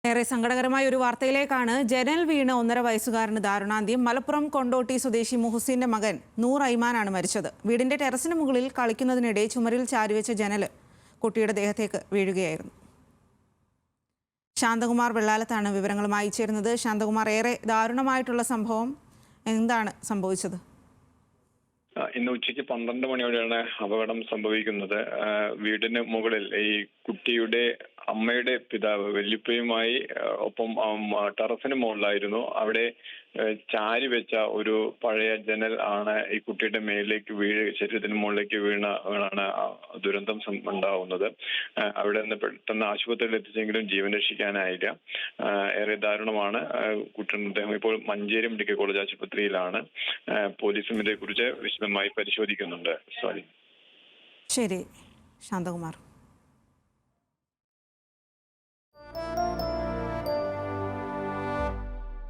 ഏറെ സങ്കടകരമായ ഒരു വാർത്തയിലേക്കാണ്. ജനൽ വീണ് 1.5 വയസ്സുകാരന് ദാരുണാന്ത്യം. മലപ്പുറം കൊണ്ടോട്ടി സ്വദേശി മുഹസിന്റെ മകൻ നൂർ ഐമാനാണ് മരിച്ചത്. വീടിന്റെ ടെറസിന് മുകളിൽ കളിക്കുന്നതിനിടെ ചുമരിൽ ചാരിവെച്ച ജനൽ കുട്ടിയുടെ ദേഹത്തേക്ക് വീഴുകയായിരുന്നു. ശാന്തകുമാർ വെള്ളാലത്താണ് വിവരങ്ങളുമായി ചേരുന്നത്. ശാന്തകുമാർ, ഏറെ ദാരുണമായിട്ടുള്ള സംഭവം, എന്താണ് സംഭവിച്ചത്? ഇന്ന് ഉച്ചയ്ക്ക് 12 മണിയോടെയാണ് അപകടം സംഭവിക്കുന്നത്. വീടിന് മുകളിൽ ഈ കുട്ടിയുടെ അമ്മയുടെ പിതാവ് വല്യപ്പയുമായി ഒപ്പം ടെറസിന് മുകളിലായിരുന്നു. അവിടെ ചാരി വെച്ച ഒരു പഴയ ജനൽ ആണ് ഈ കുട്ടിയുടെ മേലിലേക്ക് ശരീരത്തിന് മുകളിലേക്ക് വീണാണ് ദുരന്തം ഉണ്ടാവുന്നത്. അവിടെ നിന്ന് പെട്ടെന്ന് ആശുപത്രിയിൽ എത്തിച്ചെങ്കിലും ജീവൻ രക്ഷിക്കാനായില്ല. ഏറെ ദാരുണമാണ്. കുട്ടിയുടെ മൃതദേഹം ഇപ്പോൾ മഞ്ചേരി മെഡിക്കൽ കോളേജ് ആശുപത്രിയിലാണ്. പോലീസും ഇതേക്കുറിച്ച് വിശദമായി പരിശോധിക്കുന്നുണ്ട്. ശരി, ശാന്തകുമാർ.